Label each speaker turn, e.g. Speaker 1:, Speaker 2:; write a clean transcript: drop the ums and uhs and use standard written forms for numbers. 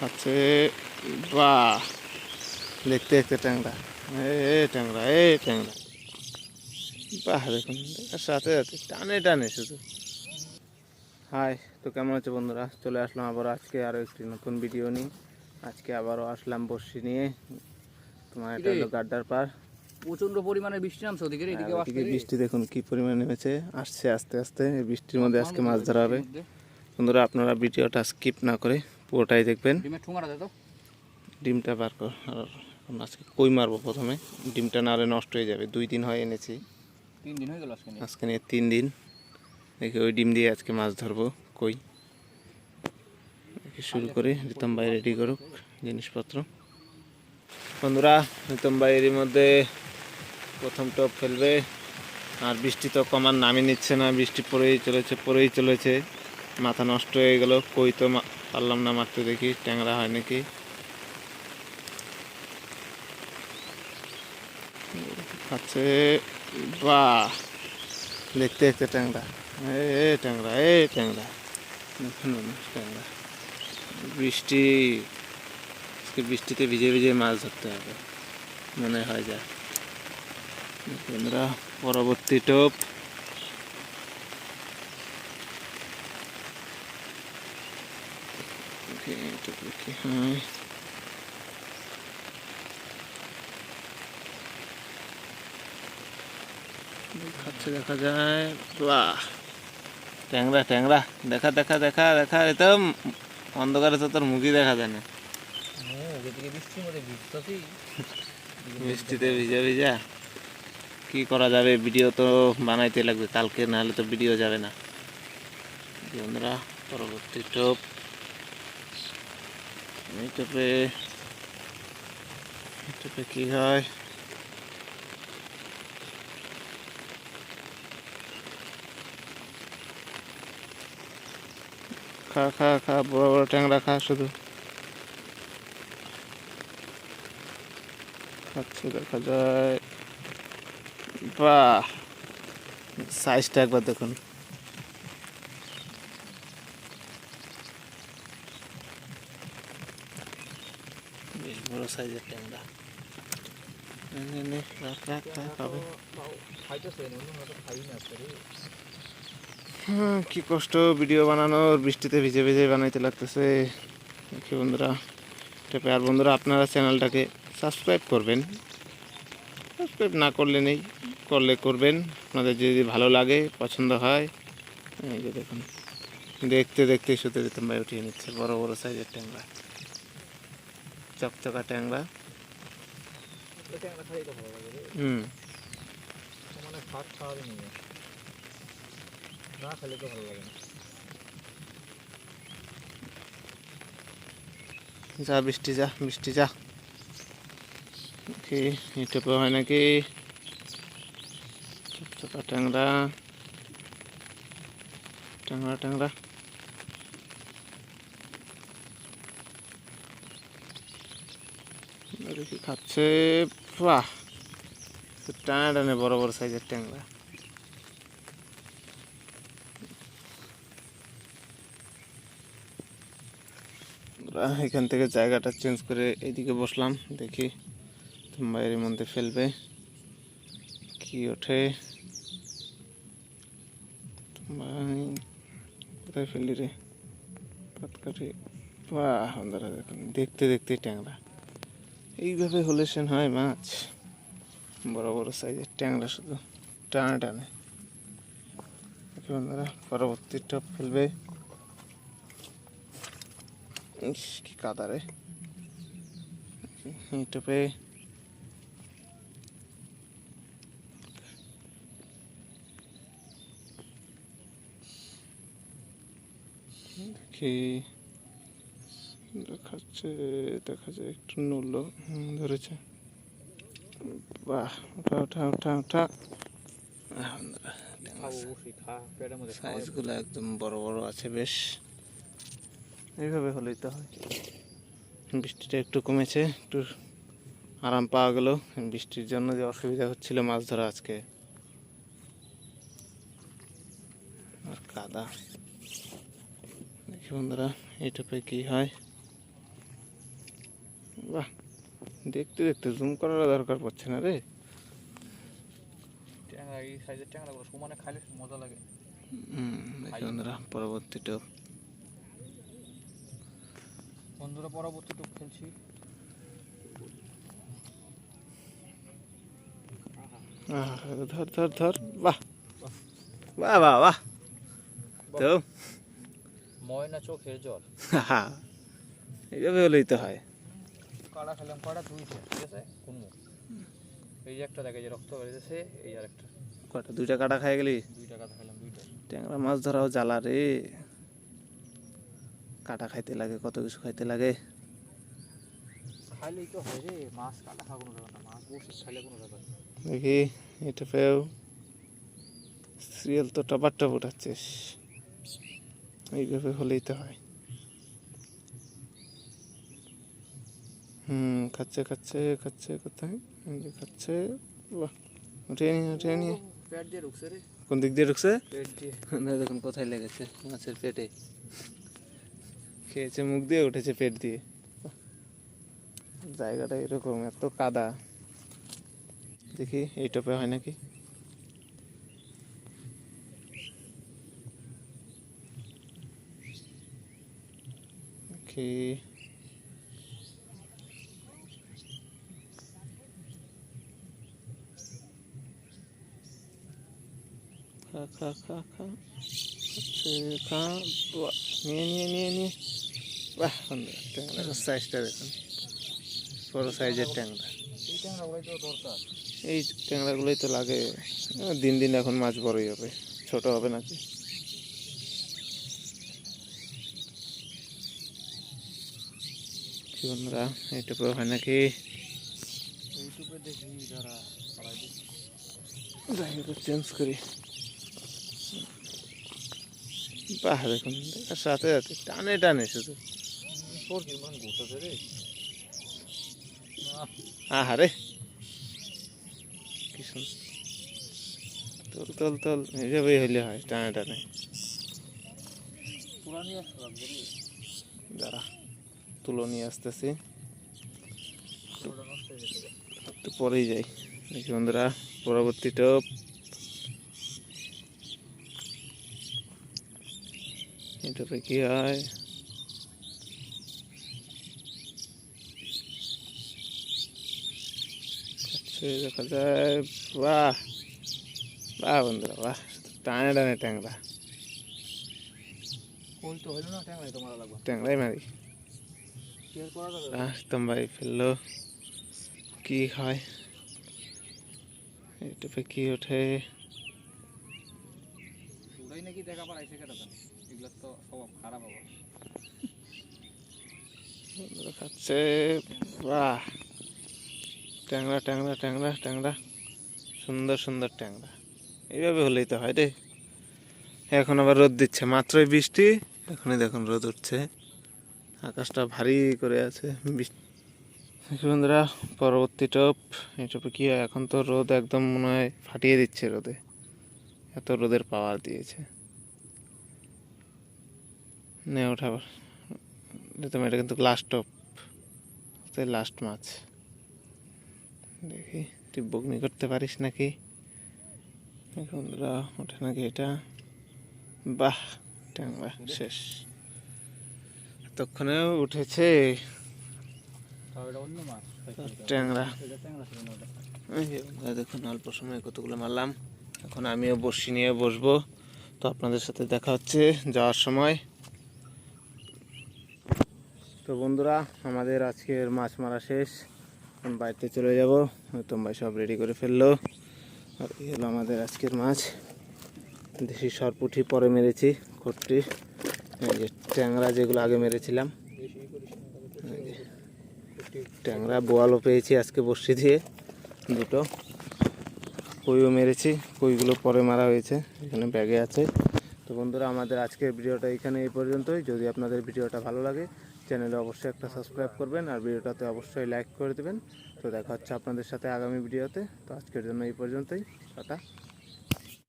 Speaker 1: খাচ্ছে। বাহ, দেখতে দেখতে ট্যাংরা, ট্যাংরা, ট্যাংরা। বাহ, দেখুন দেখার সাথে সাথে টানে টানে শুধু। হাই, তো কেমন আছে বন্ধুরা? চলে আসলাম আবার আজকে আরও একটি নতুন ভিডিও নিয়ে। আজকে আবারও আসলাম বড়শি নিয়ে। তোমার এটা হলো গাড্ডার পার।
Speaker 2: প্রচন্ড পরিমাণে বৃষ্টি নামছে ওদিকে।
Speaker 1: এদিকে বৃষ্টি দেখুন কি পরিমাণে নেমেছে, আসছে আস্তে আস্তে। এই বৃষ্টির মধ্যে আজকে মাছ ধরা হবে। বন্ধুরা, আপনারা ভিডিওটা স্কিপ না করে পুরোটাই দেখবেন। ডিমটা বার কর। আর আজকে কই মারবো প্রথমে, ডিমটা না হলে নষ্ট হয়ে যাবে। 2 দিন হয় এনেছি,
Speaker 2: 3 দিন হয়ে গেল
Speaker 1: আজকে নিয়ে 3 দিন। দেখি ওই ডিম দিয়ে আজকে মাছ ধরবো। কই শুরু করে রিতম ভাই রেডি করুক জিনিসপত্র। বন্ধুরা, রিতম ভাই এরই মধ্যে প্রথম টপ ফেলবে। আর বৃষ্টি তো কমার নামই নিচ্ছে না, বৃষ্টি পড়েই চলেছে। মাথা নষ্ট হয়ে গেল। কই তো পারলাম না মারতে, দেখি ট্যাংরা হয় নাকি। খাচ্ছে। বাহ, দেখতে দেখতে ট্যাংরা, ট্যাংরা, ট্যাংরা। দেখুন ট্যাংরা। বৃষ্টিতে ভিজে ভিজে মাছ ধরতে হবে মনে হয় যা। বন্ধুরা, পরবর্তী টোপ। কি হয়? খাচ্ছে, দেখা যায়। বাহ, ট্যাংরা ট্যাংরা, দেখা দেখা দেখা দেখা। একদম অন্ধকারে তো তোর মুখই দেখা যায় না। বৃষ্টিতে ভিজা ভিজা কি করা যাবে? ভিডিও তো বানাইতে লাগবে কালকে, নাহলে তো ভিডিও যাবে না। বন্ধুরা, পরবর্তী টোপ। এই টোপে কি হয়? খা খা খা, বড় বড় ট্যাংরা খা শুধু। খাচ্ছে, দেখা যায়। বাহ, সাইজটা একবার দেখুন। বেশ বড় সাইজের ট্যাংরা। কি কষ্ট ভিডিও বানানোর, বৃষ্টিতে ভিজে ভিজে বানাইতে লাগতেছে। বন্ধুরা, আর বন্ধুরা, আপনারা চ্যানেলটাকে সাবস্ক্রাইব করবেন। সাবস্ক্রাইব না করলে নেই, করলে করবেন। আপনাদের যদি ভালো লাগে, পছন্দ হয়। এই যে দেখুন, দেখতে দেখতে শুতে দিতাম ভাই উঠিয়ে নিচ্ছে বড় বড় সাইজের ট্যাংরা, চকচকা ট্যাংরা। যা বৃষ্টি, যা বৃষ্টি, যা। কি ইউটিউবে হয় নাকি? চকচকা ট্যাংরা, ট্যাংরা ট্যাংরা। দেখি খাচ্ছে। বাহ, টানা টানে বড় বড় সাইজের ট্যাংরা। এখান থেকে জায়গাটা চেঞ্জ করে এইদিকে বসলাম, দেখি বাইরের মধ্যে ফেলবে কি ওঠে। কোথায় ফেললি রে পাটকাঠি? বাহ বন্ধুরা, দেখুন দেখতে দেখতে ট্যাংরা। এইভাবে হলে সেন হয় মাছ। বড় বড় সাইজের ট্যাংরা শুধু টানে টানে। বন্ধুরা, পরবর্তী টপ ফেলবে। কি কাদা রে এই টপে। দেখি দেখাচ্ছে, দেখা যায় একটু নড়লো, ধরেছে। বাহ, ওঠা ওঠা ওঠা ওঠা। সাইজগুলো একদম বড় বড় আছে বেশ। এইভাবে হলেই তো হয়। বৃষ্টিটা একটু কমেছে, একটু আরাম পাওয়া গেল। বৃষ্টির জন্য যে অসুবিধা হচ্ছিল মাছ ধরা আজকে, আর কাদা। দেখি বন্ধুরা, এই টোপে কি হয়। বাহ, দেখতে দেখতে জুম করার দরকার পড়ছে না রে।
Speaker 2: ট্যাংরা এই সাইজের ট্যাংরাগুলো সমানে খাইলে মজা লাগে।
Speaker 1: দেখি বন্ধুরা পরবর্তী টোপ।
Speaker 2: বন্ধুরা পরবর্তী টোপ খেলছি।
Speaker 1: ধর ধর ধর, বাহ বাহ বাহ বাহ। তো
Speaker 2: ময়না চোখের জল।
Speaker 1: এইভাবে হলেই তো হয়।
Speaker 2: কাড়া খেলাম, কাড়া দুইটা, ঠিক আছে কুনমু। এই যে একটা দেখে যে রক্ত বেরিয়েছে, এই আর একটা।
Speaker 1: কটা, দুইটা কাটা খাই গেলি?
Speaker 2: দুইটা কাটা খেলাম, দুইটা।
Speaker 1: ট্যাংরা মাছ ধরাও জ্বালা রে, কাটা খাইতে লাগে, কত কিছু খাইতে লাগে।
Speaker 2: খাইলেই তো হয় রে, মাছ কাটা খাওয়া কোনো ব্যাপার না, মাছ বসে খাইলে কোনো ব্যাপার না।
Speaker 1: দেখি এটা পেয়েও সিরিয়াল তো টপার টপ উঠাচ্ছিস, এইভাবে হলেই তো হয়। খাচ্ছে খাচ্ছে খাচ্ছে, কোথায় এই যে খাচ্ছে। বাহ, উঠিয়ে নিয়ে উঠিয়ে নিয়ে।
Speaker 2: পেট দিয়ে ঢুকছে রে,
Speaker 1: কোন দিক দিয়ে ঢুকছে?
Speaker 2: পেট দিয়ে।
Speaker 1: না দেখুন কোথায় লেগেছে, মাছের পেটে। খেয়েছে মুখ দিয়ে, উঠেছে পেট দিয়ে। জায়গাটা এরকম, এত কাদা। দেখি এই টপে হয় নাকি। দেখি খা খা খা খা, আচ্ছা, খা। বাহ, নিয়ে নিয়ে নিয়ে নিয়ে। বাহ বন্ধুরা, ট্যাংরার সাইজটা দেখুন, বড় সাইজের ট্যাংরা।
Speaker 2: এই ট্যাংরাগুলোই তো দরকার।
Speaker 1: এই ট্যাংরাগুলোই তো লাগে। দিন দিন এখন মাছ বড়ই হবে, ছোট হবে নাকি। কি বন্ধুরা, এই টপে হয় নাকি?
Speaker 2: ইউটিউবে দেখি যারা পাড়ায় দেখি।
Speaker 1: যাই হোক, চেঞ্জ করি। বাহ দেখুন, দেখার সাথে সাথে টানে টানে শুধু।
Speaker 2: তোর কি মান ঘুরতেছে রে।
Speaker 1: আহারে, কি সুন্দর। তোল তোল তোল, এইভাবেই হইলে হয়, টানে টানে।
Speaker 2: পুরানি আসতে লাগবে রে।
Speaker 1: দাঁড়া, তুলো নিয়ে আসতেছি,
Speaker 2: পুরোটা নষ্ট হয়ে যেতে।
Speaker 1: একটু পরেই যাই। দেখি বন্ধুরা পরবর্তী টোপ। এই টোপে কি হয়? দেখা যায়। বাহ বাহ বন্ধুরা, বাহ, টানে টানে ট্যাংরা।
Speaker 2: কই তো হইলো না, ট্যাংরাই তো মারা লাগবে।
Speaker 1: ট্যাংরাই মারি।
Speaker 2: শেয়ার করা যাবে।
Speaker 1: আসতাম ভাই, ফেললো। কি হয় এই টোপে, কি ওঠে?
Speaker 2: ওরাই নাকি দেখা পারাইছে, কেটা জানে। এগুলো তো স্বভাব খারাপ আবার।
Speaker 1: বন্ধুরা খাচ্ছে। বাহ, ট্যাংরা ট্যাংরা ট্যাংরা ট্যাংরা, সুন্দর সুন্দর ট্যাংরা। এইভাবে হলেই তো হয় রে। এখন আবার রোদ দিচ্ছে, মাত্রই বৃষ্টি, এখনই দেখুন রোদ উঠছে, আকাশটা ভারী করে আছে। বন্ধুরা পরবর্তী টপ। এই টপে কি হয়? এখন তো রোদ একদম মনে হয় ফাটিয়ে দিচ্ছে রোদে, এত রোদের পাওয়ার দিয়েছে। নে ওঠাবার, এটা কিন্তু লাস্ট টপ, লাস্ট মাছ। দেখি তুই বগ্নি করতে পারিস নাকি। বন্ধুরা ওঠে নাকি এটা? বাহ, ট্যাংরা শেষ, এতক্ষণেও উঠেছে
Speaker 2: অন্য মাছ
Speaker 1: ট্যাংরা।
Speaker 2: ট্যাংরা ছিল না ওটা।
Speaker 1: এই যে বন্ধুরা দেখুন, অল্প সময়ে কতগুলো মারলাম। এখন আমিও বড়শি নিয়ে বসবো, তো আপনাদের সাথে দেখা হচ্ছে যাওয়ার সময়। তো বন্ধুরা আমাদের আজকের মাছ মারা শেষ, এখন বাড়িতে চলে যাব। তোমরা সব রেডি করে ফেললো। আর এই হলো আমাদের আজকের মাছ, দেশি সরপুঁটি পরে মেরেছি, খট্টি। এই যে ট্যাংরা যেগুলো আগে মেরেছিলাম, ট্যাংরা বোয়ালও পেয়েছি আজকে বড়শি দিয়ে দুটো, কইও মেরেছি, কইগুলো পরে মারা হয়েছে, এখানে ব্যাগে আছে। তো বন্ধুরা আমাদের আজকের ভিডিওটা এখানে এই পর্যন্তই। যদি আপনাদের ভিডিওটা ভালো লাগে চ্যানেলে অবশ্যই একটা সাবস্ক্রাইব করবেন, আর ভিডিওটাতে অবশ্যই লাইক করে দেবেন। তো দেখা হচ্ছে আপনাদের সাথে আগামী ভিডিওতে। তো আজকের জন্য এই পর্যন্তই, টাটা।